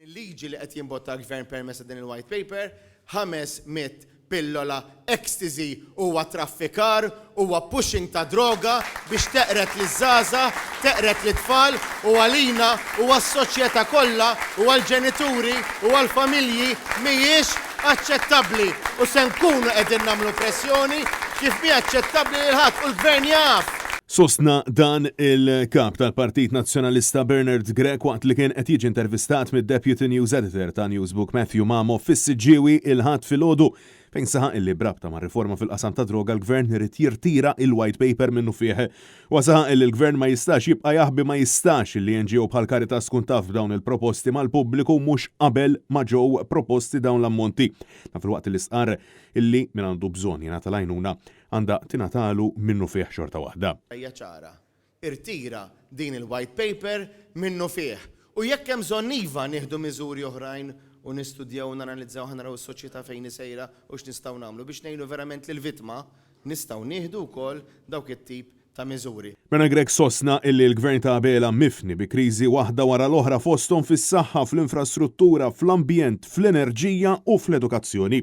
Il-liġi li qed jinbotta l-gvern permessa din il-white paper 500 pillola ecstasy huwa traffikar, huwa pushing ta' droga biex teqret liż-żgħażagħ, teqret lit-tfal u għalina u għas-soċjetà kollha u għall-ġenituri u għall-familji mhijiex aċċettabbli u se nkunu qegħdin nagħmlu pressjoni kif mhi aċċettabbli lil ħadd u l-gvern jaf. Sostna dan il-kap tal-Partit Nazzjonalista Bernard Grech waqt li kien qed jiġi intervistat mid-Deputy News Editor ta' Newsbook Matthew Mamo fis-Siġġiewi il-ħadd filgħodu fejn saħaq illi brabta ma' riforma fil-qasam ta' droga l-gvern irid jirtira il-white paper minnu fih. U saħaq illi l-gvern ma jistax jibqa' jaħbi ma jistax illi NGO bħal Caritas tkun taf b'dawn il-proposti mal-pubbliku mhux qabel ma ġew proposti dawn l-ammonti. Ta' fil-waqt li sqar illi min għandu bżonn jingħata l-għajnuna għandha tingħatalu minnu fih xorta waħda. Hija ċara, irtira din il-white paper minnu fih. U jekk hemm bżonn iva nieħdu miżuri oħrajn u nistudjaw u nanalizzaw ħanaraw is-soċjetà fejn isejra u x'nistgħu nagħmlu biex ngħinu verament lill-vittma nistgħu nieħdu wkoll dawk it-tip ta' miżuri. Bernard Grech sostna illi l-gvern ta' Abela mifni bi kriżi waħda wara l-oħra fosthom fis-saħħa, fl-infrastruttura, fl-ambjent, fl-enerġija u fl-edukazzjoni.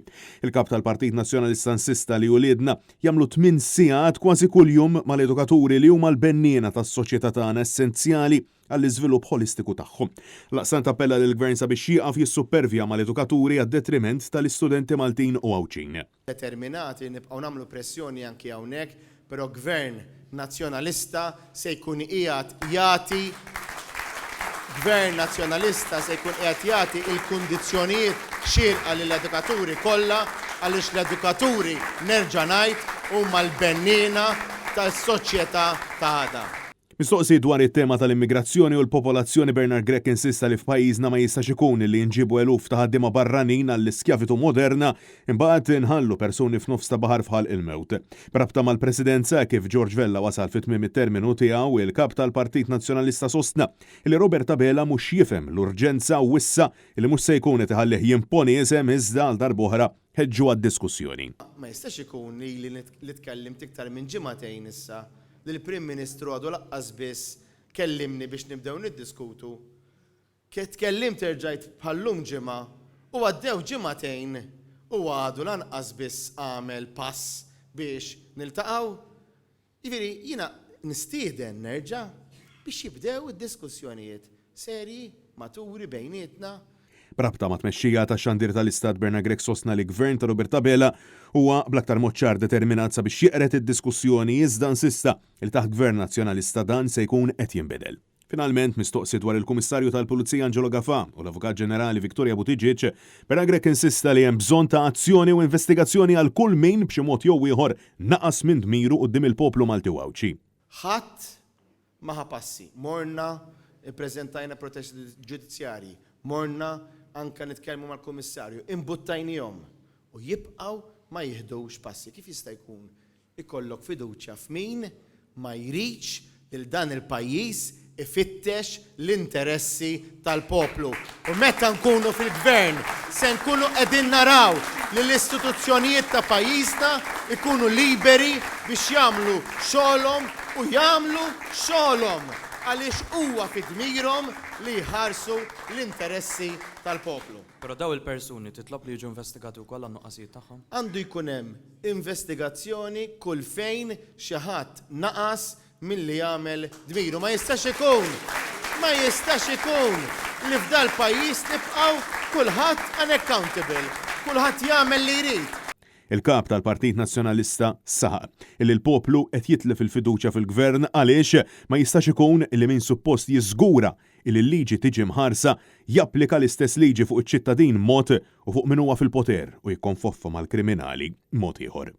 Il-kap tal-Partit Nazzjonalista insista li uliedna jagħmlu 8 sigħat kważi kuljum mal-edukaturi li huma l-benniena tas-soċjetà tagħna essenzjali għall-iżvilupp holistiku tagħhom. Laqsan tappella lill-gvern sabiex jieqaf jissupervja mal-edukaturi għad-detriment tal-istudenti Maltin u Għawċin. Determinati nibqgħu nagħmlu pressjoni anke hawnhekk, però gvern nazzjonalista se jkun qiegħed jagħti il-kundizzjonijiet xierqa lill-edukaturi kollha għaliex l-edukaturi nerġa' ngħid huma l-benniena tas-soċjetà ta' għada. Mistoqsi dwar it-tema tal-immigrazzjoni u l-popolazzjoni Bernard Grech insista li f'pajjiżna ma jistax ikun li nġibu eluf ta' ħaddiema barranin għall-iskjavitu moderna imbagħad inħallu persuni f'nofs ta' baħar fħal il-mewt. Brabta mal-Presidenza kif George Vella wasal fit-tmiem it-terminu tiegħu il-kap tal-Partit Nazzjonalista sostna li Robert Abela mhux jifhem l-urġenza u issa li mhux se jkun qed iħallih jimponi isem iżda għal darb'oħra ħeġġu għad-diskussjoni. Ma jistax ikun li tkellimt iktar minn ġimagħtejn issa li l-Prim Ministru għadu laqqas biss kellimni biex nibdew niddiskutu. Tkellimt terġajt bħallum ġimgħa u għaddew ġimagħtejn u għadu lanqas biss għamel pass biex niltaqgħu. Jiġifieri jiena nistieden nerġa' biex jibdew id-diskussjonijiet serji maturi bejnietna. Brabta ma' tmexxija ta' xandir tal-Istat Bernard Grech sostna li gvern ta' Robert Abela huwa bl-aktar mod ċar determinat sabiex jeqret id-diskussjoni iżda insista il taħt gvern nazzjonalista dan se jkun qed jinbidel. Finalment mistoqsi dwar il-Kummissarju tal-Pulizija Angelo Gafà u l-Avukat Ġenerali Victoria Buttigieg, Bernard Grech insista li hemm bżonn ta' azzjoni u investigazzjoni għal kull min b'xi mod jew ieħor naqas minn dmiru quddiem il-poplu Malti u Għawċi. Ħadd ma ħapassi. Morna ippreżentajna protesti ġudizzjarji, morna anka nitkellmu mal-Kummissarju, imbuttajnihom u jibqgħu ma jieħdux passi. Kif jista' jkun ikollok fiduċja f'min ma jridx lil dan il-pajjiż ifittex l-interessi tal-poplu. U meta nkunu fil-gvern se nkunu qegħdin naraw li l-istituzzjonijiet ta' pajjiżna ikunu liberi biex jagħmlu xogħolhom u jagħmlu xogħolhom għaliex huwa fid-dmirhom li jħarsu l-interessi tal-poplu. Però daw il-persuni titlob li jiġu investigati wkoll għan-nuqqasijiet tagħhom? Għandu jkun hemm investigazzjoni kull fejn xi ħadd naqas milli jagħmel dmiru. Ma jistax ikun li f'dal pajjiż nibqgħu kulħadd unaccountable, kulħadd jagħmel li jrid. Il-kap tal-Partit Nazzjonalista saħaq illi l-poplu qed jitlef il-fiduċja fil-gvern għaliex ma jistax ikun illi min suppost jiżgura illi l-liġi tiġi mħarsa japplika l-istess liġi fuq iċ-ċittadin mod u fuq min huwa fil-poter u jikkonfoffa mal-kriminali mod ieħor.